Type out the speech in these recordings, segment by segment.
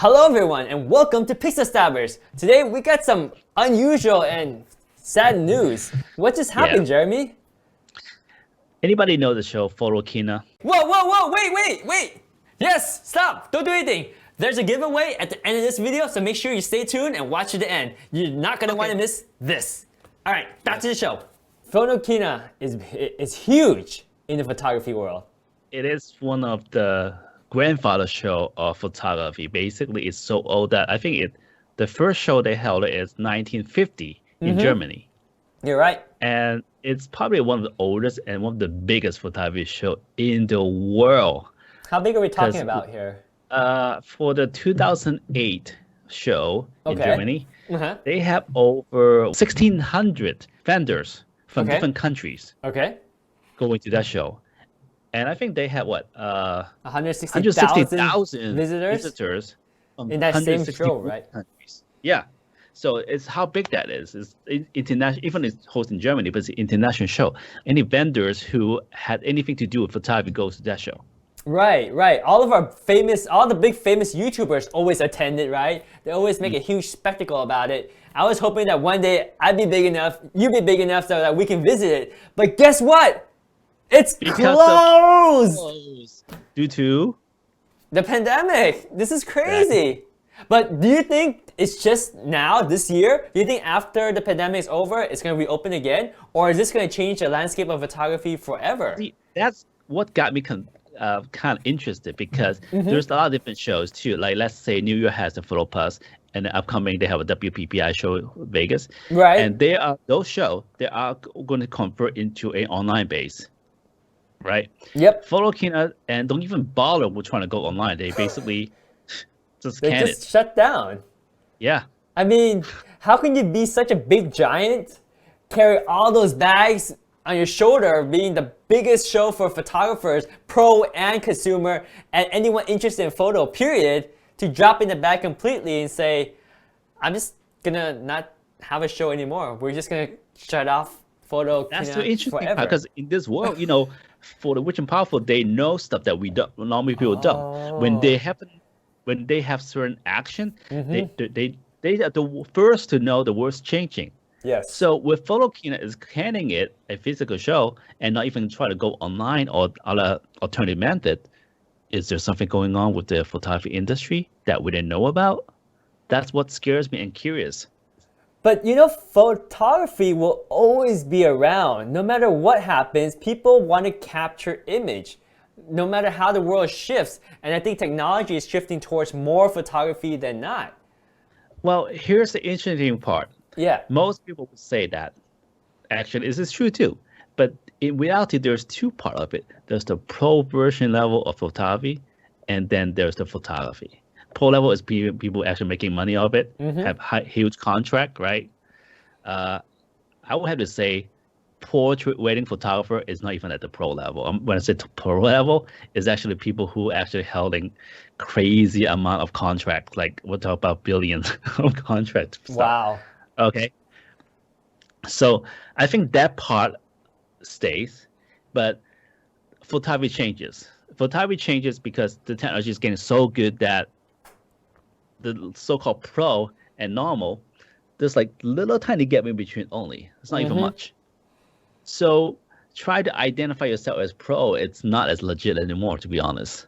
Hello everyone and welcome to Pizza Stabbers. Today we got some unusual and sad news. What just happened, Jeremy? Anybody know the show Photokina? Whoa, wait! Yes, stop, don't do anything. There's a giveaway at the end of this video, so make sure you stay tuned and watch to the end. You're not gonna want to miss this. All right, back to the show. Photokina is huge in the photography world. It is one of the grandfather show of photography. Basically, it's so old that I think the first show they held is 1950 in Germany. You're right. And it's probably one of the oldest and one of the biggest photography show in the world. How big are we talking about here? For the 2008 show in Germany, they have over 1,600 vendors from different countries going to that show. And I think they had 160,000 visitors from in that same show, right? Countries. Yeah. So it's how big that is. It's international, even it's hosted in Germany, but it's an international show. Any vendors who had anything to do with photography goes to that show. Right. All the big famous YouTubers always attended, right? They always make a huge spectacle about it. I was hoping that one day I'd be big enough, you'd be big enough so that we can visit it. But guess what? It's closed! Due to? The pandemic. This is crazy. But do you think it's just now, this year? Do you think after the pandemic is over, it's going to reopen again? Or is this going to change the landscape of photography forever? See, that's what got me kind of interested, because there's a lot of different shows too. Like, let's say New York has the Photo Plus, and the upcoming they have a WPPI show in Vegas. Right. And those shows, they are going to convert into an online base. Right? Yep. Photokina, and don't even bother with trying to go online. They basically just shut down. Yeah. I mean, how can you be such a big giant, carry all those bags on your shoulder, being the biggest show for photographers, pro and consumer, and anyone interested in photo, period, to drop in the bag completely and say, I'm just gonna not have a show anymore. We're just gonna shut off Photokina. That's the interesting part, because in this world, for the rich and powerful, they know stuff that we don't. Normally people don't. When they have certain action, they are the first to know the world's changing. Yes. So with Photokina is handing it a physical show and not even try to go online or other alternative method. Is there something going on with the photography industry that we didn't know about? That's what scares me and curious. But photography will always be around. No matter what happens, people want to capture image. No matter how the world shifts. And I think technology is shifting towards more photography than not. Well, here's the interesting part. Yeah. Most people would say that. Actually, this is true too. But in reality, there's two parts of it. There's the pro version level of photography, and then there's the photography. Pro level is people actually making money off it, have huge contract, right? I would have to say portrait wedding photographer is not even at the pro level. When I say pro level, it's actually people who actually holding crazy amount of contracts. Like we're talking about billions of contracts. Wow. Okay. So I think that part stays, but photography changes. Photography changes because the technology is getting so good that the so-called pro and normal, there's like little tiny gap in between only. It's not even much. So try to identify yourself as pro. It's not as legit anymore, to be honest.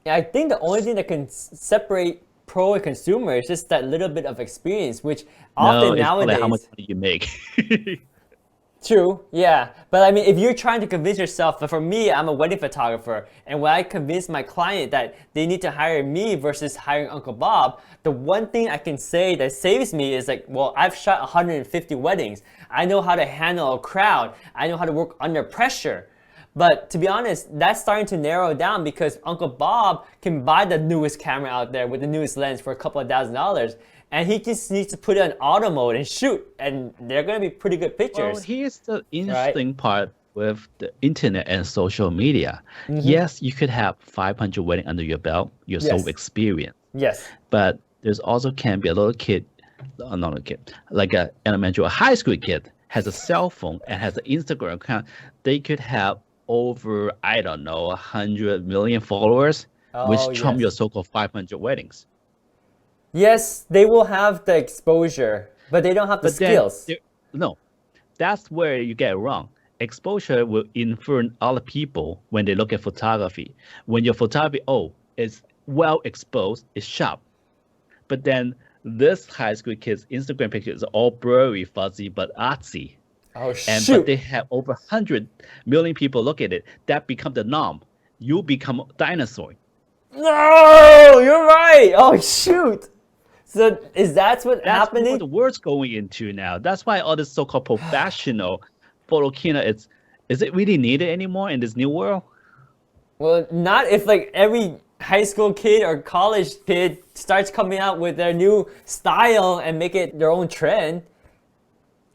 Yeah, I think the only thing that can separate pro and consumer is just that little bit of experience, which often nowadays. Like how much money you make. True, yeah. But I mean, if you're trying to convince yourself, but for me, I'm a wedding photographer, and when I convince my client that they need to hire me versus hiring Uncle Bob, the one thing I can say that saves me is like, well, I've shot 150 weddings. I know how to handle a crowd. I know how to work under pressure. But to be honest, that's starting to narrow down because Uncle Bob can buy the newest camera out there with the newest lens for a couple of $1,000s. And he just needs to put it on auto mode and shoot, and they're going to be pretty good pictures. Well, here's the interesting part with the internet and social media. Yes, you could have 500 weddings under your belt, your so experienced. Yes. But there's also can be a little kid, not a kid, like an elementary or high school kid has a cell phone and has an Instagram account. They could have over, 100 million followers, which trump your so-called 500 weddings. Yes, they will have the exposure, but they don't have the But then, skills. no, that's where you get it wrong. Exposure will influence other people when they look at photography. When your photography, is well exposed, it's sharp. But then this high school kids' Instagram pictures are all blurry, fuzzy, but artsy. Oh But they shoot! have over 100 million people look at it. That become the norm. You become a dinosaur. No, you're right. Oh shoot! So is that what's That's what the happening? world's going into now. That's why all this so-called professional Photokina, is it really needed anymore in this new world? Well, not if like every high school kid or college kid starts coming out with their new style and make it their own trend.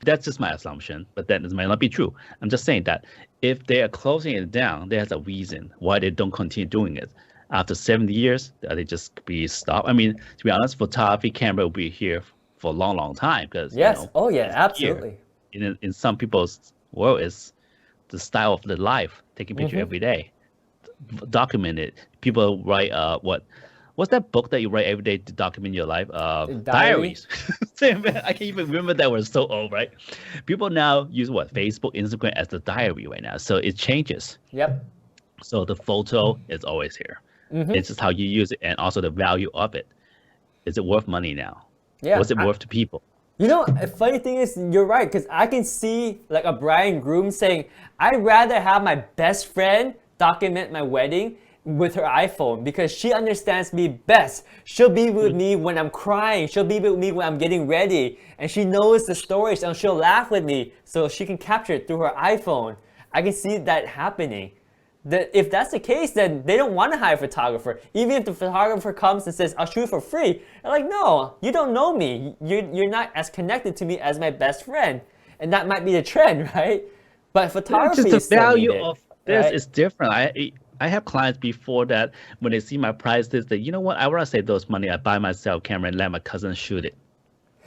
That's just my assumption, but then it might not be true. I'm just saying that if they are closing it down, there's a reason why they don't continue doing it. After 70 years, they just be stopped. I mean, to be honest, photography camera will be here for a long, long time because Yes. Oh yeah, it's here. absolutely. In some people's world, it's the style of the life, taking picture every day, document it. People write what's that book that you write every day to document your life? Diary? Diaries. I can't even remember that was so old, right? People now use Facebook, Instagram as the diary right now. So it changes. Yep. So the photo is always here. It's just how you use it and also the value of it. Is it worth money now? Yeah. What's it worth to people? You know, a funny thing is, you're right, because I can see like a bride and groom saying, I'd rather have my best friend document my wedding with her iPhone because she understands me best. She'll be with me when I'm crying. She'll be with me when I'm getting ready. And she knows the stories and she'll laugh with me so she can capture it through her iPhone. I can see that happening. If that's the case, then they don't want to hire a photographer. Even if the photographer comes and says, I'll shoot for free. They're like, no, you don't know me. You're not as connected to me as my best friend. And that might be the trend, right? But photography Just the is still value needed, of this right? is different. I have clients before that when they see my prices, that you know what, I want to save those money. I buy myself a camera and let my cousin shoot it.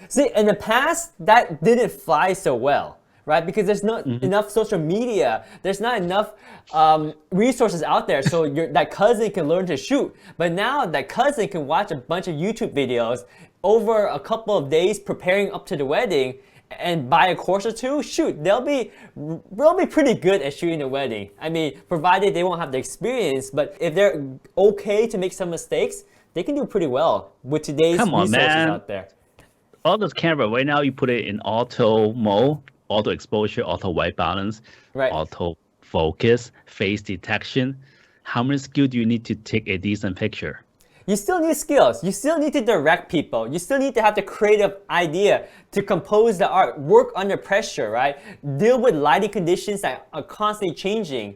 See, in the past, that didn't fly so well, right? Because there's not enough social media. There's not enough resources out there so that cousin can learn to shoot. But now that cousin can watch a bunch of YouTube videos over a couple of days preparing up to the wedding and buy a course or two, shoot, they'll be pretty good at shooting a wedding. I mean, provided they won't have the experience, but if they're okay to make some mistakes, they can do pretty well with today's Come on, resources man. out there. All those camera right now, you put it in auto mode, auto exposure, auto white balance, Right. auto focus, face detection. How many skills do you need to take a decent picture? You still need skills. You still need to direct people. You still need to have the creative idea to compose the art, work under pressure, right? Deal with lighting conditions that are constantly changing.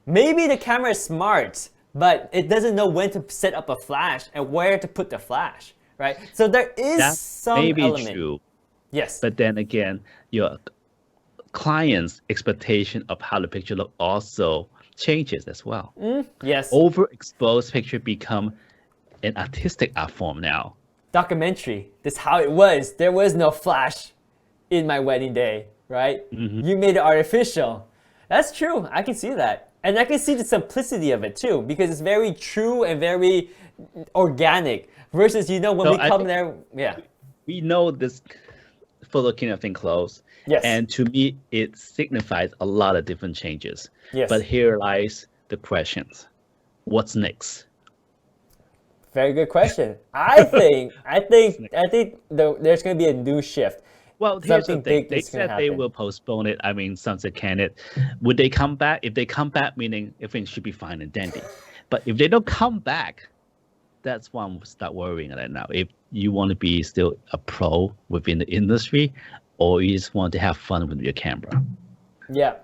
Maybe the camera is smart, but it doesn't know when to set up a flash and where to put the flash, right? So there is That some may be element. true, Yes. but then again, your client's expectation of how the picture look also changes as well. Yes. Overexposed picture become an artistic art form now. Documentary. This is how it was. There was no flash in my wedding day, right? You made it artificial. That's true. I can see that. And I can see the simplicity of it too, because it's very true and very organic. Versus, when So we I come think there, yeah. we know this Photokina thing closed. Yes. And to me, it signifies a lot of different changes. Yes. But here lies the questions. What's next? Very good question. I think there's going to be a new shift. Well, here's the Something thing. big They is gonna said they happen. will postpone it. I mean, Sunset Candid. Would they come back? If they come back, meaning everything should be fine and dandy. But if they don't come back, that's when we start worrying right now. If you want to be still a pro within the industry, or you just want to have fun with your camera. Yeah.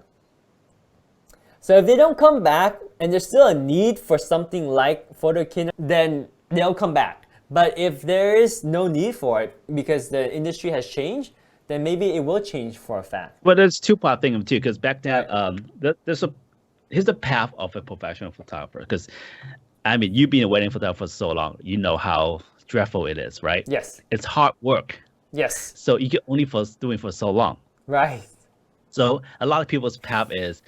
So if they don't come back and there's still a need for something like Photokina, then they'll come back. But if there is no need for it because the industry has changed, then maybe it will change for a fact. But there's two-part thing too, because back then, here's the path of a professional photographer. Because, I mean, you've been a wedding photographer for so long, you know how stressful it is, right? Yes. It's hard work. Yes. So you can only doing for so long. Right. So a lot of people's path is,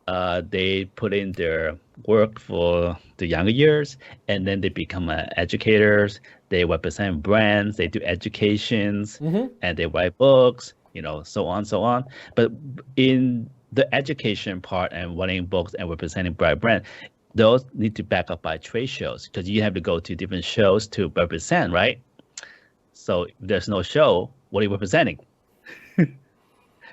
they put in their work for the younger years, and then they become educators. They represent brands. They do educations, and they write books. So on, so on. But in the education part and writing books and representing brand, those need to back up by trade shows because you have to go to different shows to represent, right? So if there's no show, what are you representing?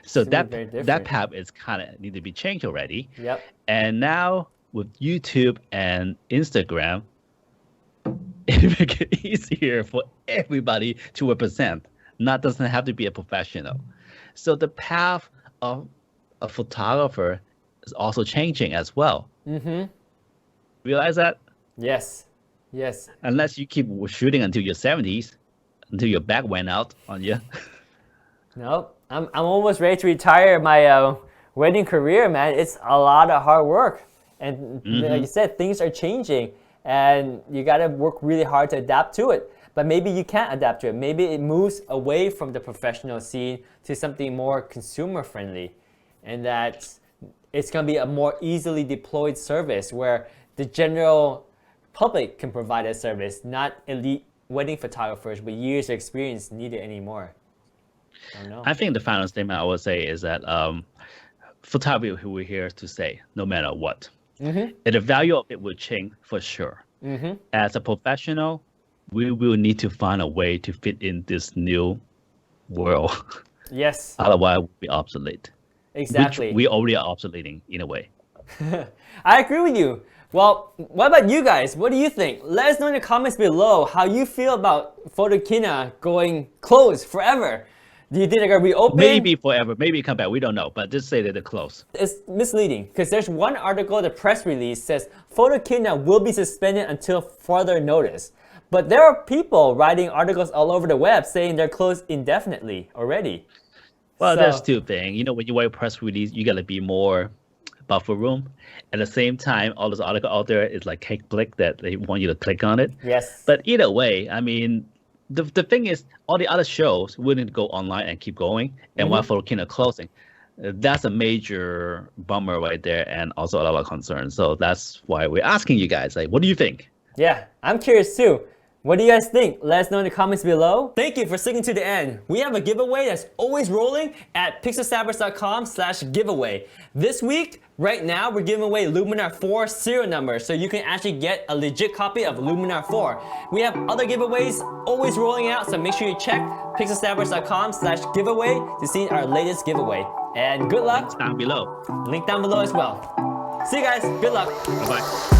So that path is kind of need to be changed already. Yep. And now with YouTube and Instagram, it makes it easier for everybody to represent. Doesn't have to be a professional. So the path of a photographer is also changing as well. Realize that? Yes. Unless you keep shooting until your 70s, until your back went out on you. Nope. I'm almost ready to retire my wedding career, man. It's a lot of hard work. And like you said, things are changing and you got to work really hard to adapt to it. But maybe you can't adapt to it. Maybe it moves away from the professional scene to something more consumer friendly. And that it's going to be a more easily deployed service where the general public can provide a service, not elite wedding photographers with years of experience needed anymore. I think the final statement I would say is that photography who we're here to say, no matter what, and the value of it will change for sure. As a professional, we will need to find a way to fit in this new world. Yes. Otherwise, we'll be obsolete. Exactly. Which we already are obsoleting in a way. I agree with you. Well, what about you guys? What do you think? Let us know in the comments below how you feel about Photokina going closed forever. Do you think they're going to reopen? Maybe forever, maybe come back, we don't know, but just say that they're closed. It's misleading because there's one article, the press release says Photokina will be suspended until further notice. But there are people writing articles all over the web saying they're closed indefinitely already. Well, there's two things. When you write a press release, you got to be more buffer room. At the same time, all this article out there is like click that they want you to click on it. Yes. But either way, I mean, the thing is, all the other shows will need to go online and keep going, and while Photokina closing, that's a major bummer right there, and also a lot of concern. So that's why we're asking you guys, what do you think? Yeah, I'm curious too. What do you guys think? Let us know in the comments below. Thank you for sticking to the end. We have a giveaway that's always rolling at pixelstabbers.com/giveaway. This week, right now, we're giving away Luminar 4 serial number, so you can actually get a legit copy of Luminar 4. We have other giveaways always rolling out, so make sure you check pixelstabbers.com/giveaway to see our latest giveaway. And good luck. Links down below. Link down below as well. See you guys. Good luck. Bye-bye.